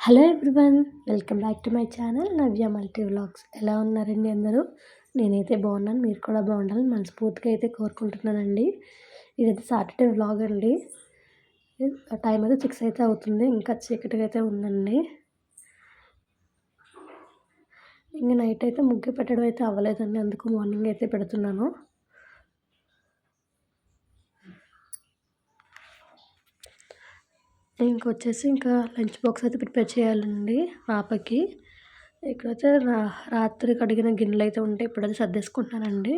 Hello everyone, welcome back to my channel Navya multi vlogs. ఎలా ఉన్నారండి అందరూ? నేనైతే బాగున్నాను, మీరు కూడా బాగుండాలని మనస్ఫూర్తిగా అయితే కోరుకుంటున్నానండి. ఇదైతే సాటర్డే వ్లాగ్ అండి. టైం అయితే 6 అయితే అవుతుంది, ఇంకా చీకటిగా అయితే ఉందండి. ఇంకా నైట్ అయితే ముగ్గు పెట్టడం అయితే అవ్వలేదండి, అందుకు మార్నింగ్ అయితే పెడుతున్నాను. ఇంకొచ్చేసి ఇంకా లంచ్ బాక్స్ అయితే ప్రిపేర్ చేయాలండి పాపకి. ఇక్కడైతే రాత్రి కడిగిన గిన్నెలు అయితే ఉంటే ఇప్పుడైతే సర్దేసుకుంటున్నానండి.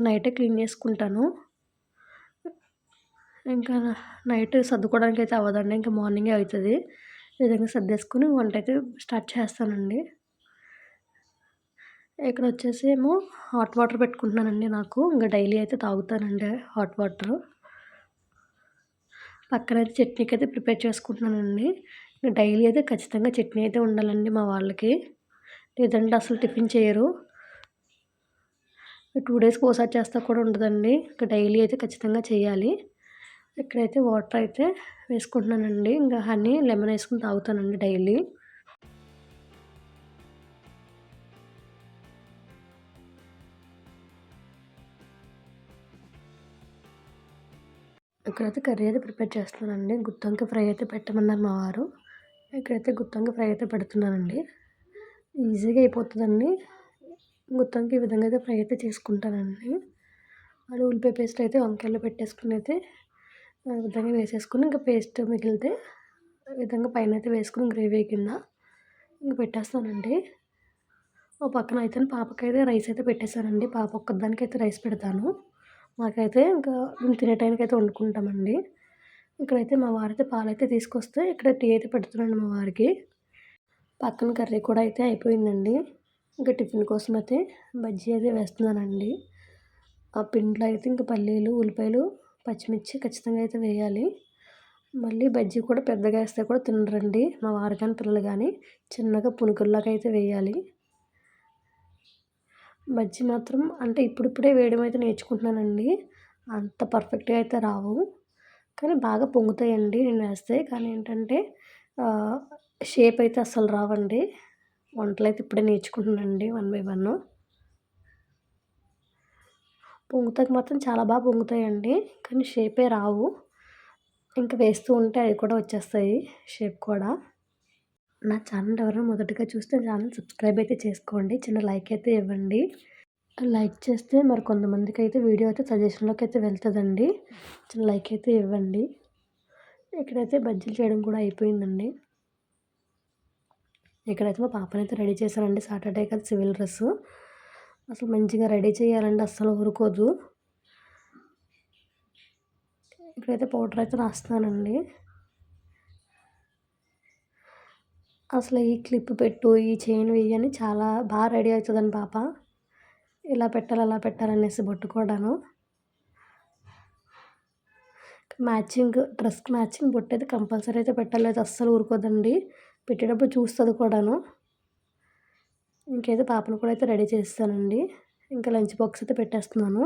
నైటే క్లీన్ చేసుకుంటాను. ఇంకా నైట్ సర్దుకోవడానికి అయితే అవ్వదండి, ఇంకా మార్నింగే అవుతుంది. ఈ విధంగా సర్దేసుకొని వంట అయితే స్టార్ట్ చేస్తానండి. ఇక్కడ వచ్చేసి ఏమో హాట్ వాటర్ పెట్టుకుంటున్నానండి. నాకు ఇంకా డైలీ అయితే తాగుతానండి హాట్ వాటర్. పక్కనైతే చట్నీకి అయితే ప్రిపేర్ చేసుకుంటున్నానండి. డైలీ అయితే ఖచ్చితంగా చట్నీ అయితే ఉండాలండి మా వాళ్ళకి, లేదంటే అసలు టిఫిన్ చేయరు. 2 డేస్కి ఒకసారి చేస్తా కూడా ఉండదండి, ఇంకా డైలీ అయితే ఖచ్చితంగా చేయాలి. ఇక్కడైతే వాటర్ అయితే వేసుకుంటున్నానండి. ఇంకా హనీ లెమన్ వేసుకుని తాగుతానండి డైలీ. ఇక్కడైతే కర్రీ అయితే ప్రిపేర్ చేస్తున్నానండి. గుత్తొంకాయ ఫ్రై అయితే పెట్టమన్నారు మా వారు. ఇక్కడైతే గుత్తొంకాయ ఫ్రై అయితే పెడుతున్నానండి. ఈజీగా అయిపోతుందండి. గుత్తొంకాయ ఈ విధంగా అయితే ఫ్రై అయితే చేసుకుంటానండి. అది ఉల్లిపాయ పేస్ట్ అయితే వంకాయలో పెట్టేసుకుని అయితే ఆ విధంగా వేసేసుకుని, ఇంకా పేస్ట్ మిగిలితే ఈ విధంగా పైన అయితే వేసుకుని గ్రేవీ కింద ఇంక పెట్టేస్తానండి. ఓ పక్కన అయితే పాపకైతే రైస్ అయితే పెట్టేశానండి. పాప ఒక్కదానికైతే రైస్ పెడతాను. మాకైతే ఇంకా మేము తినే టైంకి అయితే వండుకుంటామండి. ఇక్కడైతే మా వారైతే పాలైతే తీసుకొస్తే ఇక్కడ టీ అయితే పెడుతున్నాను మా వారికి. పక్కన కర్రీ కూడా అయితే అయిపోయిందండి. ఇంకా టిఫిన్ కోసం అయితే బజ్జీ అయితే వేస్తున్నానండి. ఆ పిండిలో అయితే ఇంకా పల్లీలు, ఉల్లిపాయలు, పచ్చిమిర్చి ఖచ్చితంగా అయితే వేయాలి. మళ్ళీ బజ్జీ కూడా పెద్దగా వేస్తే కూడా తినరండి మా వారు కానీ పిల్లలు కానీ. చిన్నగా పునుకుల్లాగా అయితే వేయాలి. బజ్జీ మాత్రం అంటే ఇప్పుడిప్పుడే వేయడం అయితే నేర్చుకుంటున్నానండి. అంత పర్ఫెక్ట్గా అయితే రావు, కానీ బాగా పొంగుతాయండి నేను వేస్తే. కానీ ఏంటంటే షేప్ అయితే అస్సలు రావండి. వంటలు అయితే ఇప్పుడే నేర్చుకుంటున్నానండి 1 బై 1. పొంగుతాకి మాత్రం చాలా బాగా పొంగుతాయండి, కానీ షేపే రావు. ఇంకా వేస్తూ ఉంటే అవి కూడా వచ్చేస్తాయి షేప్ కూడా. నా ఛానల్ ఎవరైనా మొదటిగా చూస్తే ఛానల్ సబ్స్క్రైబ్ అయితే చేసుకోండి, చిన్న లైక్ అయితే ఇవ్వండి. లైక్ చేస్తే మరి కొంతమందికి అయితే వీడియో అయితే సజెషన్లోకి అయితే వెళ్తుందండి. చిన్న లైక్ అయితే ఇవ్వండి. ఇక్కడైతే బజ్జీలు చేయడం కూడా అయిపోయిందండి. ఇక్కడైతే మా పాపనైతే రెడీ చేశానండి. సాటర్డే కదా సివిల్ డ్రెస్సు. అసలు మంచిగా రెడీ చేయాలండి, అస్సలు ఊరుకోదు. ఇక్కడైతే పౌడర్ అయితే రాస్తున్నానండి. అసలు ఈ క్లిప్ పెట్టు, ఈ చైన్ వెయ్యి అని చాలా బాగా రెడీ అవుతుందండి పాప. ఇలా పెట్టాలి అలా పెట్టాలనేసి బొట్టు కూడాను. డ్రెస్కి మ్యాచింగ్ బొట్టు అయితే కంపల్సరీ అయితే పెట్టాలి, అయితే అస్సలు ఊరుకోదండి. పెట్టేటప్పుడు చూస్తుంది కూడాను. ఇంకైతే పాపను కూడా అయితే రెడీ చేస్తానండి. ఇంకా లంచ్ బాక్స్ అయితే పెట్టేస్తున్నాను.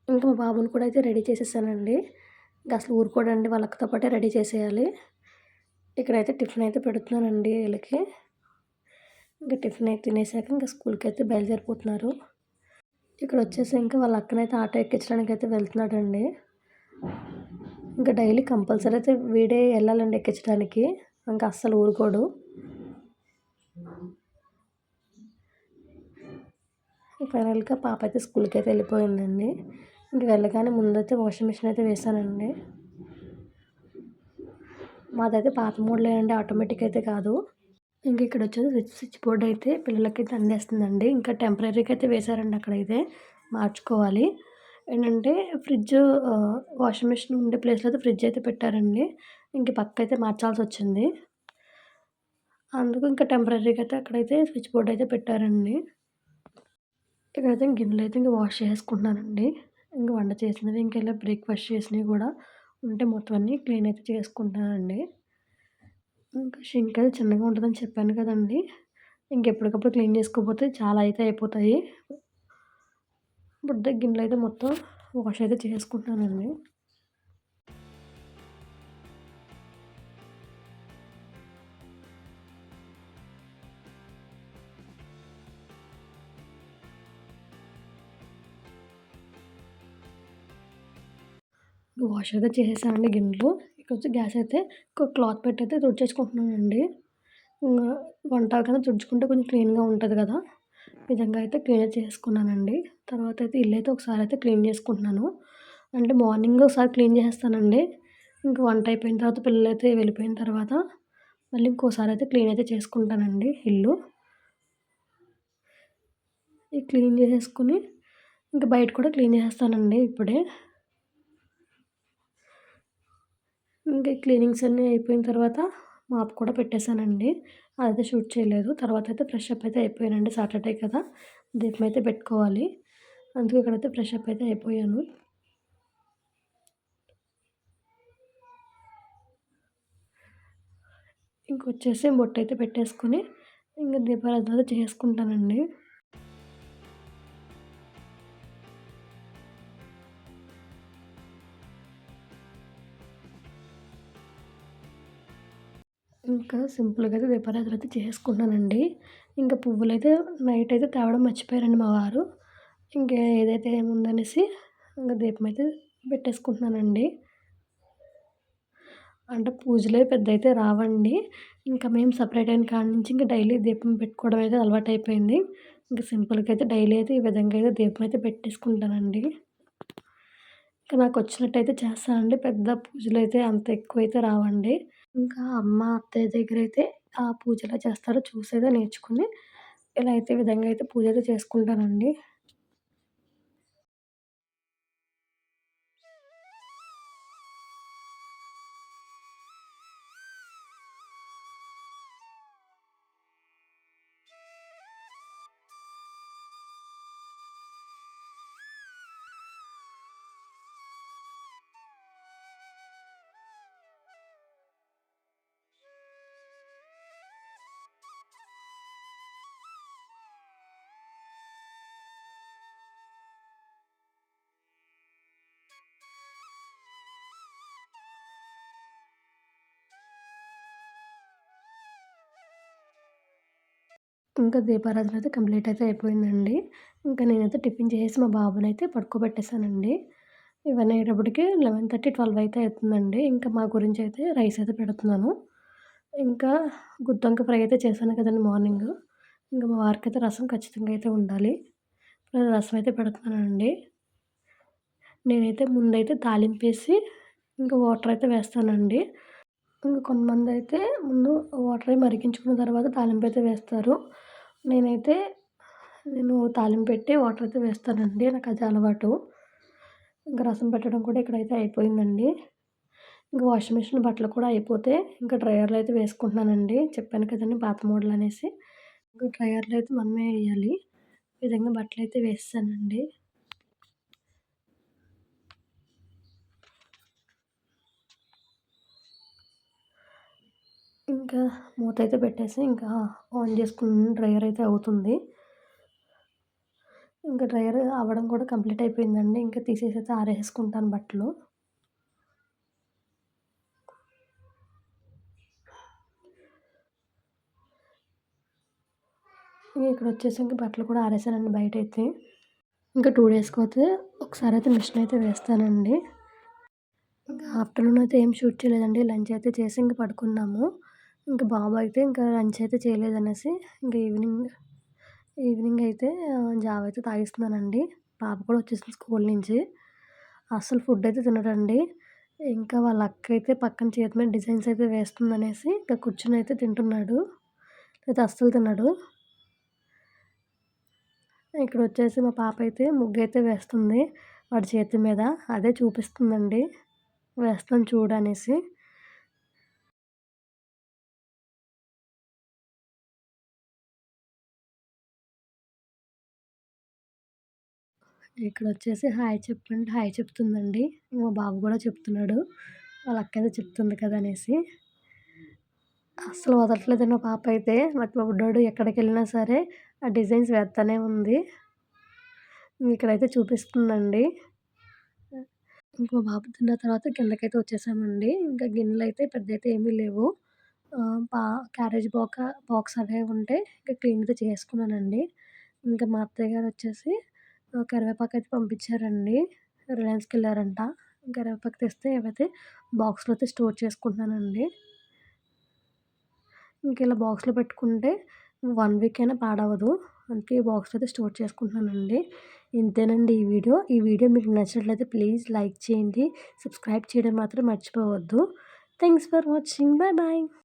ఇంకా మా బాబుని కూడా అయితే రెడీ చేసేసానండి. ఇంకా అసలు ఊరుకోడండి, వాళ్ళతో పాటే రెడీ చేసేయాలి. ఇక్కడైతే టిఫిన్ అయితే పెడుతున్నానండి వీళ్ళకి. ఇంకా టిఫిన్ అయితే తినేసాక ఇంకా స్కూల్కి అయితే బయలుదేరిపోతున్నారు. ఇక్కడ వచ్చేసి ఇంకా వాళ్ళ అక్కనైతే ఆటో ఎక్కించడానికి అయితే వెళ్తున్నాడండి. ఇంకా డైలీ కంపల్సరీ అయితే వీడే వెళ్ళాలండి ఎక్కించడానికి, ఇంకా అస్సలు ఊరుకోడు. ఫైనల్గా పాప అయితే స్కూల్కి అయితే వెళ్ళిపోయిందండి. ఇంక వెళ్ళగానే ముందైతే వాషింగ్ మిషన్ అయితే వేసానండి. మాదైతే పాత మోడలే అండి, ఆటోమేటిక్ అయితే కాదు. ఇంక ఇక్కడ వచ్చేసి స్విచ్ బోర్డ్ అయితే పిల్లలకైతే అందేస్తుందండి. ఇంకా టెంపరీగా అయితే వేశారండి, అక్కడైతే మార్చుకోవాలి. ఏంటంటే ఫ్రిడ్జ్, వాషింగ్ మిషన్ ఉండే ప్లేస్లో అయితే ఫ్రిడ్జ్ అయితే పెట్టారండి. ఇంక పక్క అయితే మార్చాల్సి వచ్చింది. అందుకు ఇంకా టెంపరీగా అయితే అక్కడైతే స్విచ్ బోర్డ్ అయితే పెట్టారండి. ఇక్కడైతే గిన్నెలు అయితే ఇంకా వాష్ చేసుకుంటున్నానండి. ఇంకా వంట చేసినవి, ఇంకా ఇలా బ్రేక్ఫాస్ట్ చేసినవి కూడా ఉంటే మొత్తం అన్నీ క్లీన్ అయితే చేసుకుంటున్నానండి. ఇంకా షింక్ అయితే చిన్నగా ఉంటుందని చెప్పాను కదండి. ఇంకెప్పటికప్పుడు క్లీన్ చేసుకోకపోతే చాలా అయితే అయిపోతాయి. బుడ్డ గిన్నెలు అయితే మొత్తం వాష్ అయితే చేసుకుంటున్నానండి. వాష్ అయితే చేసేసానండి గిన్నెలు. ఇకొచ్చి గ్యాస్ అయితే ఒక క్లాత్ పెట్టయితే తుడిచేసుకుంటున్నానండి. ఇంగా వంట కదా తుడుచుకుంటే కొంచెం క్లీన్‌గా ఉంటది గదా! ఈ విధంగా అయితే క్లీన్ చేసుకున్నానండి. తర్వాత అయితే ఇల్లయితే ఒకసారి అయితే క్లీన్ చేసుకుంటున్నాను. అంటే మార్నింగ్ ఒకసారి క్లీన్ చేసేస్తానండి. ఇంక వంట అయిపోయిన తర్వాత పిల్లలైతే వెళ్ళిపోయిన తర్వాత మళ్ళీ ఇంకోసారి అయితే క్లీన్ అయితే చేసుకుంటానండి ఇల్లు. ఈ క్లీన్ చేసేసుకొని ఇంక బయట కూడా క్లీన్ చేసేస్తానండి ఇప్పుడే. ఇంక ఈ క్లీనింగ్స్ అన్నీ అయిపోయిన తర్వాత మాప్ కూడా పెట్టేసానండి. అదైతే షూట్ చేయలేదు. తర్వాత అయితే ఫ్రెష్ అప్ అయితే అయిపోయానండి. సాటర్డే కదా! దీపం అయితే పెట్టుకోవాలి. అందుకే ఇక్కడైతే ఫ్రెష్ అప్ అయితే అయిపోయాను. ఇంకొచ్చేసి బొట్టయితే పెట్టేసుకొని ఇంక దీపారాధన చేసుకుంటానండి. ఇంకా సింపుల్‌గా అయితే దీపారాధన అయితే చేసుకున్నానండి. ఇంకా పువ్వులైతే నైట్ అయితే తేవడం మర్చిపోయారండి మా వారు. ఇంక ఏదైతే ఏముందనేసి ఇంక దీపం అయితే పెట్టేసుకుంటున్నానండి. అంటే పూజలే పెద్దయితే రావండి. ఇంకా మేము సెపరేట్ అయిన కాడ నుంచి ఇంక డైలీ దీపం పెట్టుకోవడం అయితే అలవాటయిపోయింది. ఇంక సింపుల్‌గా అయితే డైలీ అయితే ఈ విధంగా అయితే దీపం అయితే పెట్టేసుకుంటానండి. ఇంక నాకొచ్చినట్టయితే చేస్తానండి. పెద్ద పూజలైతే అంత ఎక్కువైతే రావండి. ఇంకా అమ్మ, అత్తయ్య దగ్గరైతే ఆ పూజెలా చేస్తారో చూసైతే నేర్చుకుని, ఇలా అయితే ఈ విధంగా అయితే పూజైతే చేసుకుంటానండి. ఇంకా దీపారాధన అయితే కంప్లీట్ అయితే అయిపోయిందండి. ఇంకా నేనైతే టిఫిన్ చేసేసి మా బాబునైతే పడుకోబెట్టేసానండి. ఇవన్నీ అయ్యేటప్పటికి 11:30, 12 అయితే అవుతుందండి. ఇంకా మా గురించయితే రైస్ అయితే పెడుతున్నాను. ఇంకా గుత్తొంకాయ ఫ్రై అయితే చేశాను కదండీ మార్నింగు. ఇంక మా వారికైతే రసం ఖచ్చితంగా అయితే ఉండాలి. రసం అయితే పెడుతున్నానండి. నేనైతే ముందైతే తాలింపేసి ఇంక వాటర్ అయితే వేస్తానండి. ఇంక కొంతమందైతే ముందు వాటర్ మరిగించుకున్న తర్వాత తాలింపైతే వేస్తారు. నేనైతే తాలింపు పెట్టి వాటర్ అయితే వేస్తానండి. నాకది అలవాటు. ఇంక రసం పెట్టడం కూడా ఇక్కడైతే అయిపోయిందండి. ఇంక వాషింగ్ మిషన్ బట్టలు కూడా అయిపోతే ఇంక డ్రైయర్‌లో అయితే వేసుకుంటున్నానండి. చెప్పాను కదండీ పాత మోడల్ అనేసి. ఇంక డ్రైయర్‌లో అయితే మనమే ఎయ్యాలి. ఈ విధంగా బట్టలైతే వేసేసానండి. ఇంకా మూతైతే పెట్టేసి ఇంకా ఆన్ చేసుకుని డ్రైయర్ అయితే అవుతుంది. ఇంకా డ్రైయర్ అవ్వడం కూడా కంప్లీట్ అయిపోయిందండి. ఇంకా తీసేసైతే ఆరేసుకుంటాను బట్టలు. ఇక్కడొచ్చేసి ఇంక బట్టలు కూడా ఆరేసానండి బయటైతే. ఇంకా 2 డేస్‌కైతే ఒకసారైతే మిషన్ అయితే వేస్తానండి. ఇంకా ఆఫ్టర్‌నూన్ అయితే ఏం షూట్ చేయలేదండి. లంచ్ అయితే చేసి ఇంక పడుకున్నాము. ఇంక బాబు అయితే ఇంకా లంచ్ అయితే చేయలేదనేసి ఇంక ఈవినింగ్ ఈవినింగ్ అయితే జావ అయితే తాగిస్తున్నానండి. పాప కూడా వచ్చేసింది స్కూల్ నుంచి. అస్సలు ఫుడ్ అయితే తినడండి. ఇంకా వాళ్ళ అక్క అయితే పక్కన చేతి మీద డిజైన్స్ అయితే వేస్తుందనేసి ఇంకా కూర్చొని అయితే తింటున్నాడు. లేతే అస్సలు తినడు. ఇక్కడొచ్చేసి మా పాప అయితే ముగ్గైతే వేస్తుంది వాడి చేతి మీద. అదే చూపిస్తుందండి. వేస్తాను చూడు అనేసి. ఇక్కడొచ్చేసి హాయ్ చెప్పంటే హాయ్ చెప్తుందండి. మా బాబు గూడా చెప్తున్నాడు. వాళ్ళ అక్కేదో చెప్తుంది కదా అనేసి. అస్సలు వదలట్లేదండి మా పాపైతే. మా బుడ్డోడు ఎక్కడికెళ్ళినా సరే ఆ డిజైన్స్ వేత్తానే ఉంది. ఇక్కడైతే చూపిస్తుందండి. ఇంక మా బాబు తిన్న తర్వాత కిందకైతే వచ్చేసామండి. ఇంకా గిన్నెలైతే పెద్దయితే ఏమీ లేవు. ఆహ్, పా క్యారేజ్ బాక్స్ అవే ఉంటే ఇంకా క్లీన్ అయితే చేసుకున్నానండి. ఇంకా మా అత్తయ్య గారొచ్చేసి కరివేపాకయితే పంపించారండి. రిలయన్స్‌కెళ్లారంట. కరివేపాకు తెస్తే అవైతే బాక్స్‌లో అయితే స్టోర్ చేసుకుంటున్నానండి. ఇంక ఇలా బాక్స్‌లో పెట్టుకుంటే 1 వీక్ అయినా పాడవదు. అందుకే ఈ బాక్స్‌లో అయితే స్టోర్ చేసుకుంటున్నానండి. ఇంతేనండి ఈ వీడియో. ఈ వీడియో మీకు నచ్చినట్లయితే ప్లీజ్ లైక్ చేయండి. సబ్స్క్రైబ్ చేయడం మాత్రం మర్చిపోవద్దు. Thanks for watching. Bye bye.